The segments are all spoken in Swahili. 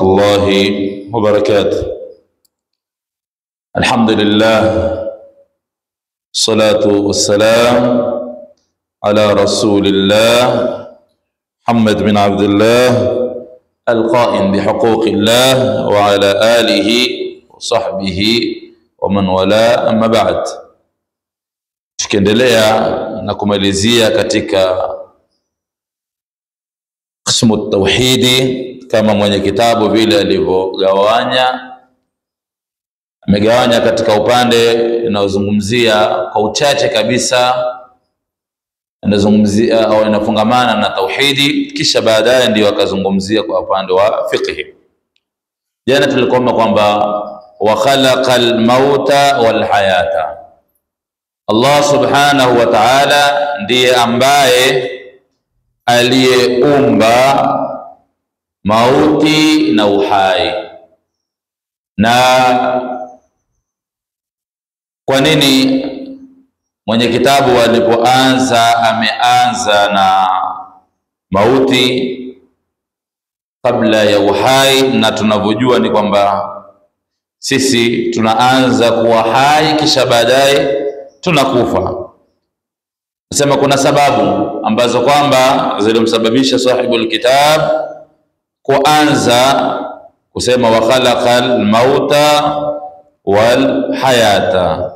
الله وبركاته. الحمد لله، الصلاة والسلام على رسول الله محمد بن عبد الله القائم بحقوق الله وعلى آله وصحبه ومن والاه. أما بعد، tukiendelea na kumalizia katika qismu tauhidi kama mwenye kitabu vile alivyogawanya. Amegawanya katika upande unaozungumzia kwa uchache kabisa, anazungumzia au inafungamana na tauhidi, kisha baadaye ndio akazungumzia kwa upande wa fiqh. Jana tulikoma kwamba wa khalaqal mauta wal hayata, Allah subhanahu wa ta'ala ndiye ambaye aliyeumba mauti na uhai. Na kwa nini mwenye kitabu alipoanza ameanza na mauti kabla ya uhai? Na tunavyojua ni kwamba sisi tunaanza kuwa hai kisha baadaye tunakufa. Nasema kuna sababu ambazo kwamba zilimsababisha sahibul kitab kuanza kusema wa khalaqal mauta wal hayata.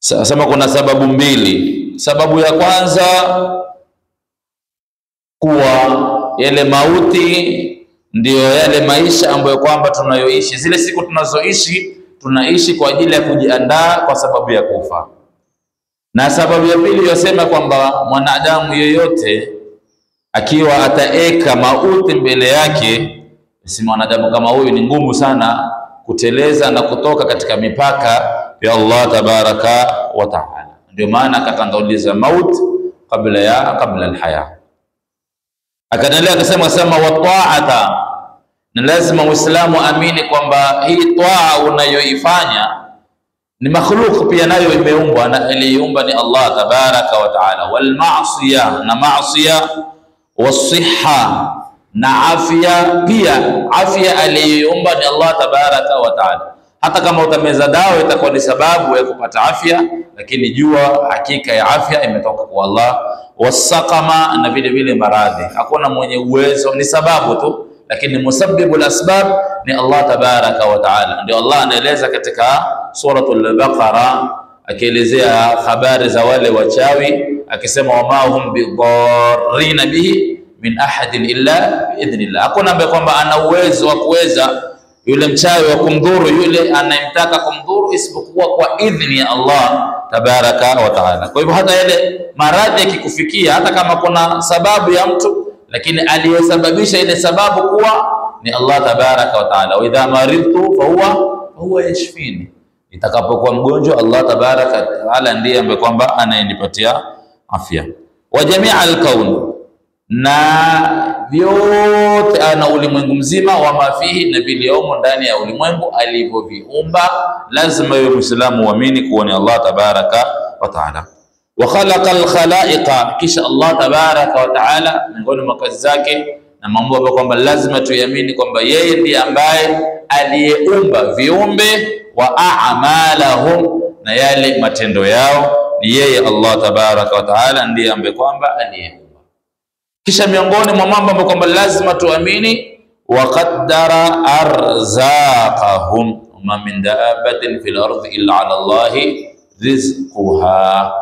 Sema kuna sababu mbili. Sababu ya kwanza, kuwa yale mauti ndiyo yale maisha ambayo kwamba tunayoishi, zile siku tunazoishi tunaishi kwa ajili ya kujiandaa kwa sababu ya kufa. Na sababu ya pili yasema kwamba mwanadamu yeyote akiwa ataeka mauti mbele yake, basi mwanadamu kama huyu ni ngumu sana kuteleza na kutoka katika mipaka ya Allah tabaraka wa taala. Ndio maana akatanguliza maut kabla alhaya. Akaendelea akasema wa ta'ata, na lazima Muislamu amini kwamba hii taa unayoifanya ni makhluq pia nayo imeumbwa, na aliyeumba ni Allah tabaraka wa taala. Wal ma'siyah, na ma'siyah, wasihha, na afya pia, afya aliyeumba ni Allah tabaraka wa taala. Hata kama utameza dawa itakuwa ni sababu ya kupata afya, lakini jua hakika ya afya imetoka kwa Allah. Wasaqama, na vile vile maradhi, hakuna mwenye uwezo, ni sababu tu, lakini musabbibul asbab ni Allah tabaraka wa taala. Ndio Allah anaeleza katika suratul Baqara akielezea habari za wale wachawi akisema wama hum bidarrina bihi min ahadin illa biidhnillah. Hakuna ambaye kwamba ana uwezo wa kuweza yule mchawi wa kumdhuru yule anayemtaka kumdhuru isipokuwa kwa idhni ya Allah tabaraka wa taala. Kwa hivyo hata yale maradhi yakikufikia, hata kama kuna sababu ya mtu, lakini aliyesababisha ile sababu kuwa ni Allah tabaraka wa taala. Wa idha maridtu fa huwa yashfini, itakapokuwa mgonjwa Allah tabaraka wa taala ndiye ambaye kwamba anayenipatia afya. Wa jamia al-kaun, na vyote ana ulimwengu mzima, wa mafihi, na viliomo ndani ya ulimwengu alivyoviumba. Lazima yule Muislamu uamini kuwa ni Allah tabaraka wa taala. Wa khalaqal khalaiqa, kisha Allah tabaraka wa taala miongoni mwa kazi zake na mambo ambayo kwamba lazima tuamini kwamba yeye ndiye ambaye aliyeumba viumbe, wa a'malahum, na yale matendo yao ni yeye Allah tabaraka wa taala ndiye ambaye kwamba aliyeumba. Kisha miongoni mwa mambo ambayo kwamba lazima tuamini, wa qaddara arzaqahum, ma min dabbatin fil ardi illa ala Allahi rizquha.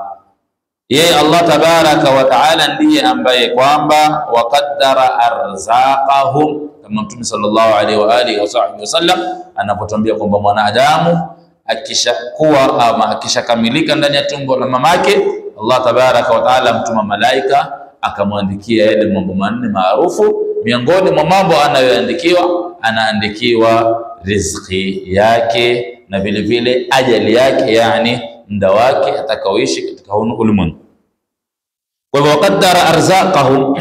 Yeye Allah tabaraka wa taala ndiye ambaye kwamba wa qaddara arzaqahum, kama Mtume sallallahu alaihi wa alihi wasallam anapotuambia kwamba mwanadamu akishakuwa ama akishakamilika ndani ya tumbo la mamake, Allah tabaraka wa taala mtuma malaika akamwandikia yale mambo manne maarufu. Miongoni mwa mambo anayoandikiwa, anaandikiwa riziki yake na vile vile ajali yake, yani muda wake atakaoishi katika ulimwengu. Kwa hivyo waqaddara arzaqahum,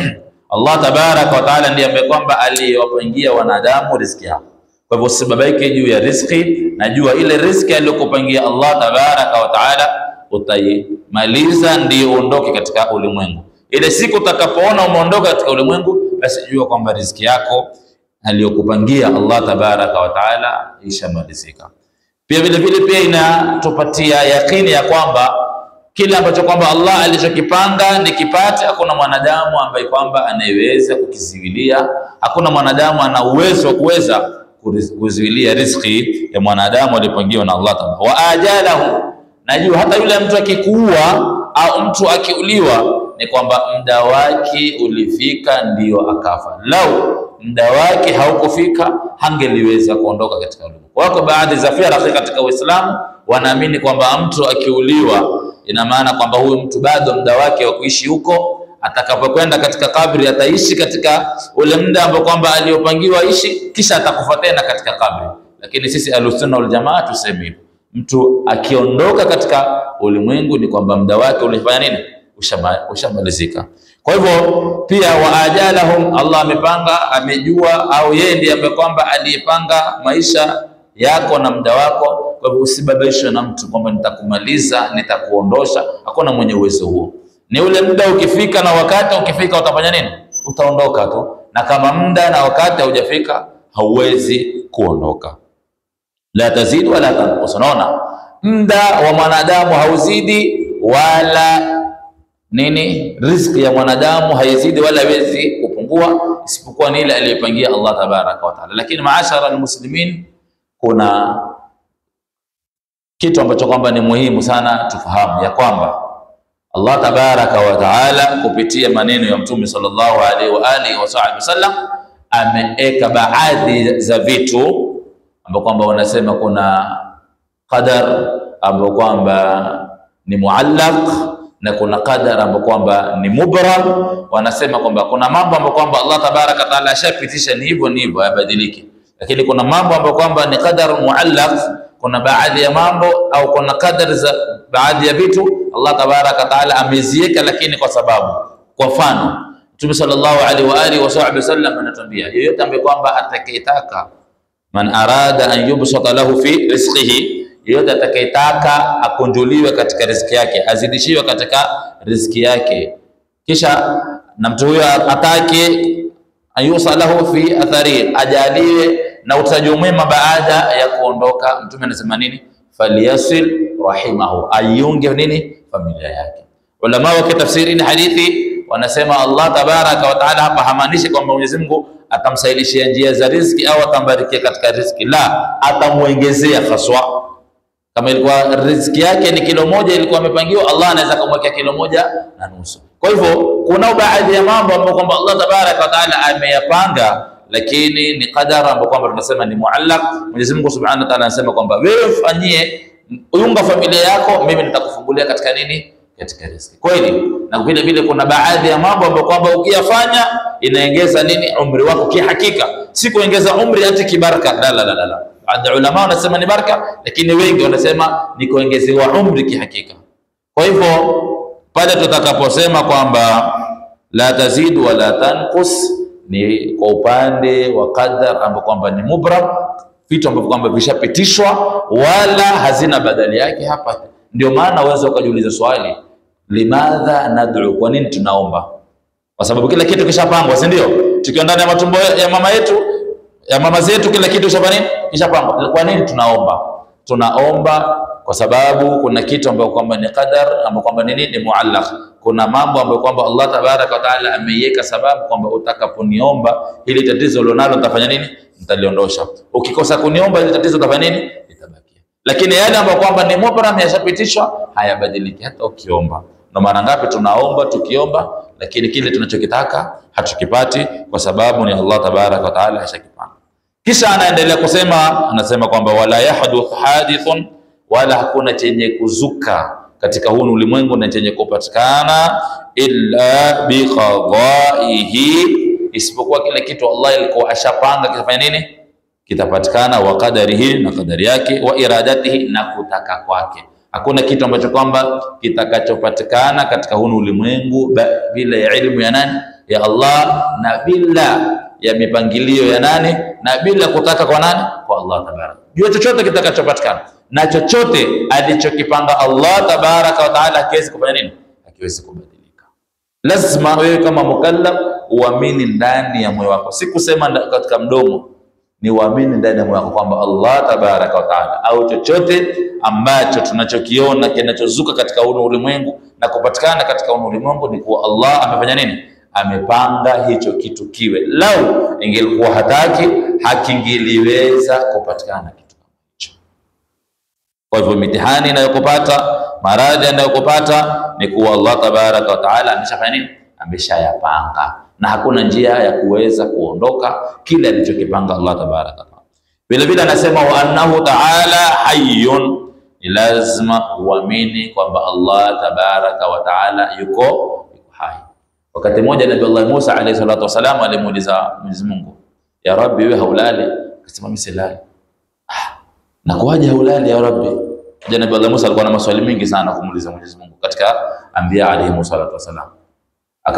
Allah tabaraka wa taala ndiye ambaye kwamba aliwapangia wanadamu riziki yao. Kwa hivyo usibabaike juu ya riziki, na jua ile riziki aliyokupangia Allah tabaraka wa taala utaimaliza ndio uondoke katika ulimwengu. Ile siku utakapoona umeondoka katika ulimwengu, basi jua kwamba riziki yako aliyokupangia Allah tabaraka wa taala ishamalizika. Pia vile vile pia inatupatia yakini ya kwamba kile ambacho kwamba Allah alichokipanga nikipate, hakuna mwanadamu ambaye kwamba anayeweza kukiziwilia, hakuna mwanadamu ana uwezo wa kuweza kuziwilia riziki ya mwanadamu aliyopangiwa na Allah tabaraka wa ajalahu. Najua hata yule mtu akikuua au mtu akiuliwa ni kwamba muda wake ulifika ndio akafa. Lau muda wake haukufika hangeliweza kuondoka katika ulimwengu. Wako baadhi za firqa katika Uislamu wanaamini kwamba mtu akiuliwa ina maana kwamba huyu mtu bado muda wake wa kuishi huko, atakapokwenda katika kabri ataishi katika ule muda ambao kwamba aliopangiwa ishi, kisha atakufa tena katika kabri. Lakini sisi Ahlus-Sunnah wal Jamaa tuseme mtu akiondoka katika ulimwengu ni kwamba muda wake ulifanya nini? Ushamalizika. Kwa hivyo pia wa ajalahum, Allah amepanga, amejua, au yeye ndiye ambaye kwamba aliyepanga maisha yako na muda wako. Kwa hivyo usibabaishwe na mtu kwamba nitakumaliza, nitakuondosha. Hakuna mwenye uwezo huo. Ni ule muda ukifika na wakati ukifika utafanya nini? Utaondoka tu. Na kama muda na wakati haujafika hauwezi kuondoka. La tazid wala tanqus. Unaona, muda wa mwanadamu hauzidi wala nini, riziki ya mwanadamu haizidi wala haiwezi kupungua, isipokuwa ni ile aliyopangia Allah tabaraka wa taala. Lakini maashara almuslimin, kuna kitu ambacho kwamba ni muhimu sana tufahamu ya kwamba Allah tabaraka wa taala kupitia maneno ya Mtume sallallahu alaihi wa alihi wasallam ameeka baadhi za vitu ambao kwamba wanasema kuna qadar ambao kwamba ni muallaq na kuna qadar ambao kwamba ni mubram. Wanasema kwamba kuna mambo ambayo kwamba Allah tabaraka wa taala ashapitisha ni hivyo hayabadiliki, lakini kuna mambo ambayo kwamba ni qadar muallaq. Kuna baadhi ya mambo au kuna qadar za baadhi ya vitu Allah tabaraka wa taala ameziweka, lakini kwa sababu, kwa mfano Mtume sallallahu alaihi wa alihi wasallam anatuambia yeyote ambaye kwamba atakayetaka, man arada an yubsata lahu fi rizqihi, yeyote atakayetaka akunjuliwe katika riziki yake, azidishiwe katika riziki yake, kisha na mtu huyo atake ayusalahu fi athari, ajaliwe na utaji mwema baada ya kuondoka. Mtume anasema nini? Falyasil rahimahu, ayunge nini? Familia yake. Ulama wa kitafsiri hadithi wanasema Allah tabaraka wa taala hapa hamaanishi kwamba Mwenyezi Mungu atamsahilishia njia za riziki au atambarikia katika riziki, la, atamuongezea haswa. Kama ilikuwa riziki yake ni kilo moja ilikuwa amepangiwa, Allah anaweza kumwekea kilo moja na nusu. Kwa hivyo kuna baadhi ya mambo ambayo kwamba Allah tabaraka wa taala ameyapanga, lakini ni qadara ambayo kwamba tunasema ni muallaq. Mwenyezi Mungu subhanahu wa taala anasema kwamba wewe fanyie, unga familia yako, mimi nitakufungulia katika nini? Katika riziki. Kweli, na vile vile kuna baadhi ya mambo ambayo kwamba ukiyafanya inaongeza nini? Umri wako kihakika, si kuongeza umri hati kibaraka. La. Baadhi ya ulama wanasema ni baraka, lakini wengi wanasema ni kuongezewa umri kihakika. Kwa hivyo pale tutakaposema kwamba la tazid wala tanqus, ni kwa upande wa qadar ambao kwamba ni mubram, vitu ambavyo kwamba vishapitishwa wala hazina badali yake hapa. Ndio maana uweze ukajiuliza swali, limadha nad'u, kwa nini tunaomba? Kwa sababu kila kitu kishapangwa, si ndio? Tukiwa ndani ya matumbo ya mama yetu, ya mama zetu, kila kitu kishapangwa. Kwa nini tunaomba? Tunaomba kwa sababu kuna kitu ambacho kwamba ni qadar, ambacho kwamba ni nini? Muallaq. Kuna mambo ambayo kwamba Allah tabaraka wa taala ameiweka sababu kwamba utakaponiomba hili tatizo ulionalo nitafanya nini? Nitaliondosha. Ukikosa kuniomba hili tatizo utafanya nini? Litabakia. Lakini yale ambayo kwamba ni mubram, yashapitishwa, hayabadiliki hata ukiomba. Na mara ngapi tunaomba tukiomba, lakini kile tunachokitaka hatukipati kwa sababu ni Allah tabaraka wa taala ashakipanga. Kisha anaendelea kusema, anasema kwamba wala yahduth hadithun, wala hakuna chenye kuzuka katika huu ulimwengu na chenye kupatikana illa bi qadaihi, isipokuwa kile kitu Allah alikuwa ashapanga kitafanya nini? Kitapatikana. Wa qadarihi, na qadari yake, wa iradatihi, na kutaka kwake. Hakuna kitu ambacho kwamba kitakachopatikana katika huu ulimwengu bila ya ilmu ya nani? Ya Allah, na bila ya mipangilio ya nani? Na bila kutaka kwa nani? Kwa Allah tabaraka. Jua chochote kitakachopatikana na chochote alichokipanga Allah tabaraka wa taala hakiwezi kufanya nini? Hakiwezi kubadilika. Lazima wewe kama mukallaf uamini ndani ya moyo wako, si kusema katika mdomo, ni uamini ndani ya moyo wako kwamba Allah tabaraka wa taala, au chochote ambacho tunachokiona kinachozuka katika ulimwengu na kupatikana katika ulimwengu, ni kuwa Allah amefanya nini? Amepanga hicho kitu kiwe. Lau ingelikuwa hataki, hakingeliweza kupatikana kitu hicho. Kwa hivyo mitihani inayokupata, maradhi yanayokupata, ni kuwa Allah tabaraka wa taala ameshafanya nini? Ameshayapanga, na hakuna njia ya kuweza kuondoka kile alichokipanga Allah tabaraka wa taala. Vile vile anasema wa annahu taala hayyun, ni lazima uamini kwamba Allah tabaraka wa taala yuko hai. Wakati mmoja Nabii Allah Musa alayhi salatu wasalam alimuuliza Mwenyezi Mungu, ya Rabbi, wewe haulali? Akasema mimi silali. Na kuaje haulali ya Rabbi? Nabii Allah Musa alikuwa na maswali mengi sana kumuuliza Mwenyezi Mungu katika anbiya alayhi salatu wasalam.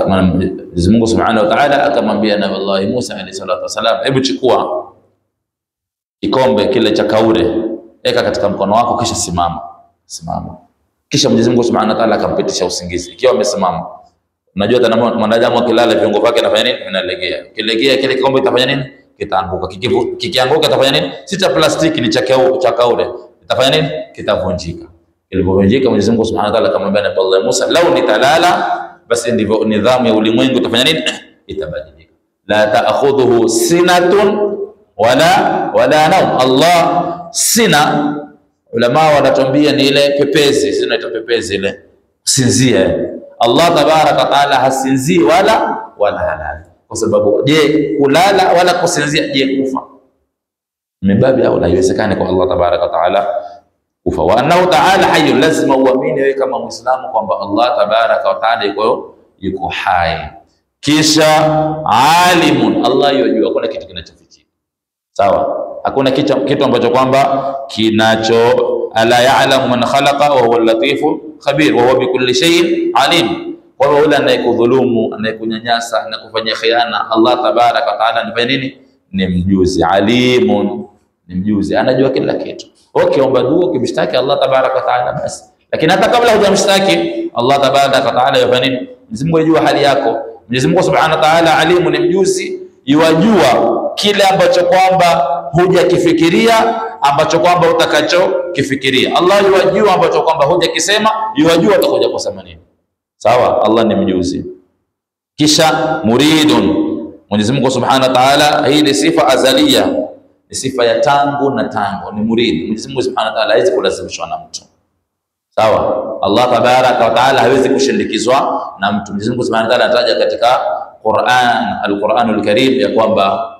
Mwenyezi Mungu Subhanahu wa Ta'ala akamwambia Nabii Allah Musa alayhi salatu wasalam, hebu chukua kikombe kile cha kaure, eka katika mkono wako, kisha simama. Kisha Mwenyezi Mungu Subhanahu wa Ta'ala akampitisha usingizi ikiwa amesimama. Unajua hata mwanadamu akilala viungo vyake vinafanya nini? Vinalegea. Kilegea kile kikombe kitafanya nini? Kitaanguka. Kikianguka kitafanya nini? Si cha plastiki, ni cha kaure. Kitafanya nini? Kitavunjika. Ilipovunjika, Mwenyezi Mungu Subhanahu wa Ta'ala akamwambia Nabii Allah Musa, lau nitalala, basi ndivyo nidhamu ya ulimwengu itafanya nini? Itabadilika. La ta'khudhuhu sinatun wala naum. Allah sina, ulama wanatuambia ni ile pepezi, sina ita pepezi ile kusinzia. Allah tabaraka taala hasinzii wala halali. Kwa sababu je, kulala wala kusinzia, je kufa? Mibabi au la iwezekane kwa Allah tabaraka taala kufa. Wa annahu taala hayyun, lazima uamini wewe kama Muislamu kwamba Allah tabaraka wa taala yuko hai. Kisha alimun, Allah yajua, hakuna kitu kinachofichika. Sawa, hakuna kitu ambacho kwamba ala ya'lamu man khalaqa wa huwa al-latifu khabir wa huwa bikulli shay'in alim. Kwa hiyo yule anayekudhulumu, anayekunyanyasa, anayekufanyia khiana, Allah tabaraka wa taala ni nini? Ni mjuzi. Alimun, ni mjuzi, anajua kila kitu. Ukiomba dua, ukimshtaki Allah tabaraka wa taala basi, lakini hata kabla hujamshtaki Allah tabaraka wa taala yafanya nini? Mwenyezi Mungu yajua hali yako. Mwenyezi Mungu Subhanahu wa Ta'ala alimu, ni mjuzi, yajua kile ambacho kwamba hujakifikiria, ambacho kwamba utakachokifikiria. Allah yajua ambacho kwamba hujakisema, yajua utakuja kusema nini. Sawa, Allah ni mjuzi. Kisha muridun, Mwenyezi Mungu Subhanahu wa Ta'ala, hii ni sifa azalia, ni sifa ya tangu na tangu, ni murid. Mwenyezi Mungu Subhanahu wa Ta'ala hawezi kulazimishwa na mtu. Sawa, Allah tabaraka wa taala hawezi kushindikizwa na mtu. Mwenyezi Mungu Subhanahu wa Ta'ala anataja katika Al-Qur'anul Karim ya kwamba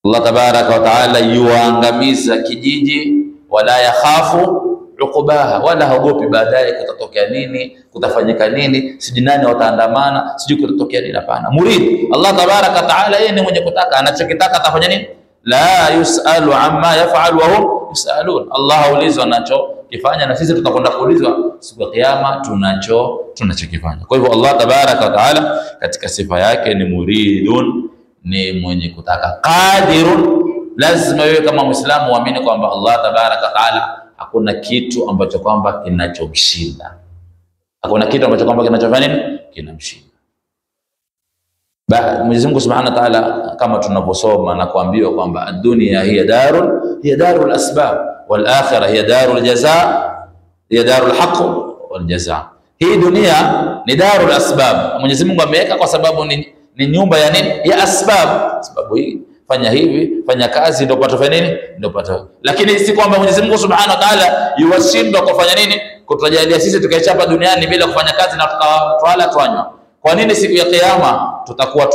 Allah tabaraka wa taala yuangamiza kijiji, wala yakhafu uqbaha, wala haogopi baadaye kutatokea nini, kutafanyika nini, sijui nani wataandamana, sijui kutatokea nini. Hapana, murid. Allah tabaraka wa taala yeye ni mwenye kutaka, anachokitaka atafanya nini. La yusalu amma yaf'al wa hum yusalun. Allah haulizwa anachokifanya, na sisi tutakwenda kuulizwa siku ya kiyama tunachokifanya. Kwa hivyo Allah tabaraka wa taala katika sifa yake ni muridun, ni mwenye kutaka. Qadirun, lazima wewe kama Muislamu uamini kwamba Allah tabaraka wa taala hakuna kitu ambacho kwamba kinachomshinda, hakuna kitu ambacho kwamba kinachofanya nini, kinamshinda. Mwenyezi Mungu Subhanahu wa Ta'ala, kama tunaposoma na kuambiwa kwamba ad-dunya hiya darul asbab wal akhirah hiya darul jazaa, hiya darul haqq wal jazaa. Hii dunia ni darul asbab, Mwenyezi Mungu ameweka kwa sababu ni nyumba ya nini, ya asbab. Sababu hii, fanya hivi, fanya kazi, ndio upate nini, ndio upate. Lakini si kwamba Mwenyezi Mungu Subhanahu wa Ta'ala yuwashindwa kufanya nini, kutujalia sisi tukaishi hapa duniani bila kufanya kazi na tukawala twanywa. Kwa nini siku ya kiyama tutakuwa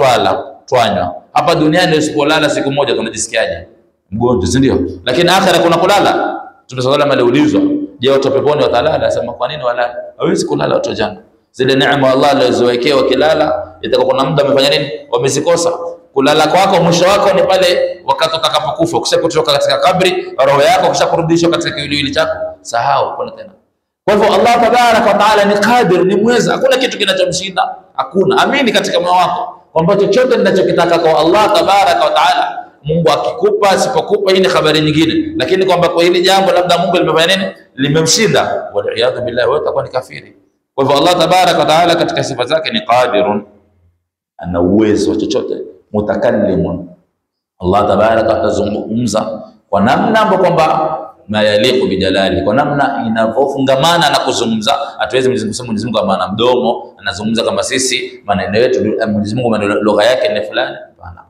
twanywa? Hapa duniani usipolala siku moja tunajisikiaje? Mgonjwa, si ndio? Lakini akhera kuna kulala. Tunaswala aliulizwa, je, watu peponi watalala? Sema kwa nini walala? Hawezi kulala watu jana. Zile neema Allah alizowekea wakilala, itakuwa kuna muda wamefanya nini? Wamezikosa. Kulala kwako mwisho wako ni pale wakati utakapokufa, ukishakutoka katika kabri, roho yako kishakurudishwa katika kiwiliwili chako, sahau kuna tena. Kwa hivyo Allah tabaraka wa taala ni qadir, ni mweza, hakuna kitu kinachomshinda, hakuna. Amini katika moyo wako kwamba chochote ninachokitaka kwa Allah tabaraka wa taala, Mungu akikupa, asipokupa, hii ni habari nyingine, lakini kwamba kwa hili jambo labda Mungu limefanya nini, limemshinda, wal iyadhu billahi, wewe utakuwa ni kafiri. Kwa hivyo Allah tabaraka wa taala katika sifa zake ni qadirun, ana uwezo wa chochote. Mutakallimun, Allah tabaraka atazungumza kwa namna ambayo kwamba ma yaliqu bijalali, kwa namna inavyofungamana na kuzungumza. Hatuwezi Mwenyezi Mungu kama ana mdomo anazungumza kama sisi, maneno yetu Mwenyezi Mungu lugha yake ni fulani. Hapana,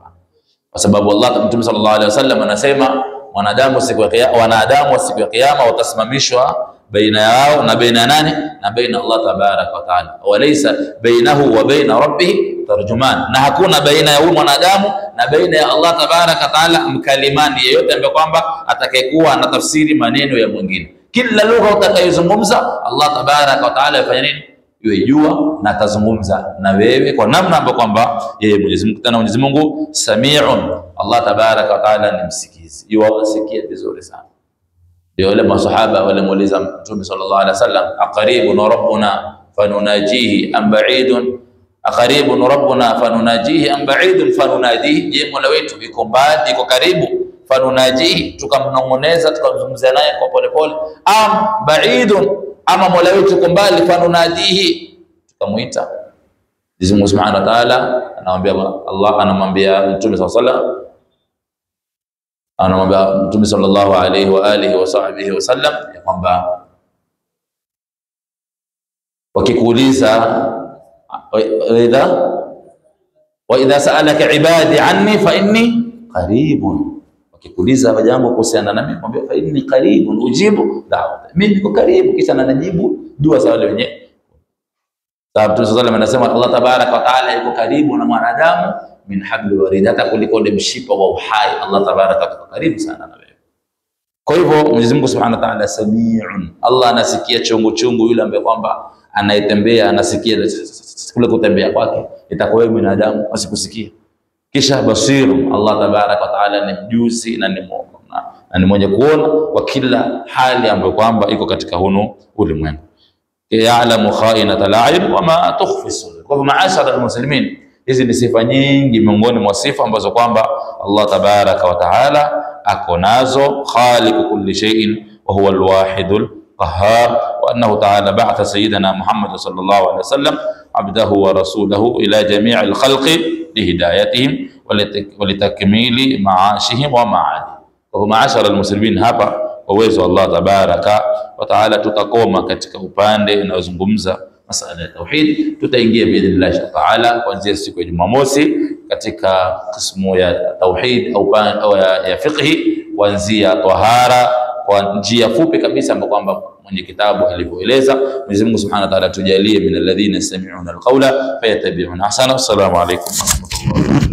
kwa sababu Allah, Mtume sallallahu alaihi wasallam anasema wanadamu siku ya kiyama watasimamishwa baina yao na baina nani? Na baina Allah tabaraka wa taala. Walaysa bainahu wa baina rabbih tarjuman, na hakuna baina ya huyu mwanadamu na baina ya Allah tabaraka wa taala mkalimani yeyote ambaye kwamba atakayekuwa anatafsiri maneno ya mwingine. Kila lugha utakayozungumza Allah tabaraka wa taala yafanya nini? Yejua na atazungumza na wewe kwa namna ambayo kwamba yeye Mwenyezi Mungu, tena Mwenyezi Mungu Sami'un, Allah tabaraka wa taala ni msikizi, yuwasikia vizuri sana. Ndio wale masahaba wale muuliza Mtume sallallahu alaihi wasallam, aqaribun rabbuna fanunajihi am ba'idun, aqaribun rabbuna fanunajihi am ba'idun fanunadihi, je, Mola wetu iko mbali iko karibu, fanunajihi tukamnongoneza tukamzungumzia naye kwa polepole, am ba'idun, ama Mola wetu iko mbali, fanunadihi tukamuita. Mwenyezi Mungu Subhanahu wa Ta'ala anamwambia Allah, anamwambia Mtume sallallahu alaihi wasallam, anamwambia Mtume sallallahu alaihi wa alihi wa sahbihi wasallam ya kwamba wakikuuliza wa idha sa'alaka ibadi anni fa inni qaribun, wakikuuliza jambo kuhusiana na mimi mwambie fa inni qaribun ujibu da'wata, mimi niko karibu kisha najibu dua za wale wenyewe. Sababu Mtume sallallahu alaihi wasallam anasema Allah tabaraka wa taala yuko karibu na mwanadamu min hablil warid, hata kuliko ile mshipa wa uhai. Allah tabaraka wa karibu sana na wewe. Kwa hivyo Mwenyezi Mungu Subhanahu wa Ta'ala Sami'un, Allah anasikia chungu chungu yule ambaye kwamba anayetembea anasikia kule kutembea kwake, itakuwa wewe binadamu asikusikia. Kisha Basirun, Allah tabaraka wa taala ni mjuzi na ni mwenye kuona kwa kila hali ambayo kwamba iko katika hunu ulimwengu. Ya'lamu kha'inatal a'yun wa ma tukhfi sudur. Kwa hivyo ma'ashara almuslimin, hizi ni sifa nyingi miongoni mwa sifa ambazo kwamba Allah tabaraka wa taala ako nazo, khaliqu kulli shay'in wa huwa alwahidul qahhar, wa annahu ta'ala ba'atha sayyidina Muhammad sallallahu alaihi wasallam abdahu wa rasulahu ila jami'il khalqi lihidayatihim wa litakmili ma'ashihim wa ma'adi. Kwa hivyo ma'ashara almuslimin, hapa kwa uwezo wa Allah tabaraka wa taala tutakoma katika upande unaozungumza masala ya tauhid. Tutaingia biidhnillah taala kuanzia siku ya Jumamosi katika kismu ya tauhid au ya fiqhi, kuanzia tahara kwa njia fupi kabisa ambapo kwamba mwenye kitabu alivyoeleza. Mwenyezi Mungu Subhanahu wa Ta'ala tujalie min alladhina yastami'una alqawla fayattabi'una ahsana. Assalamu alaykum wa rahmatullahi.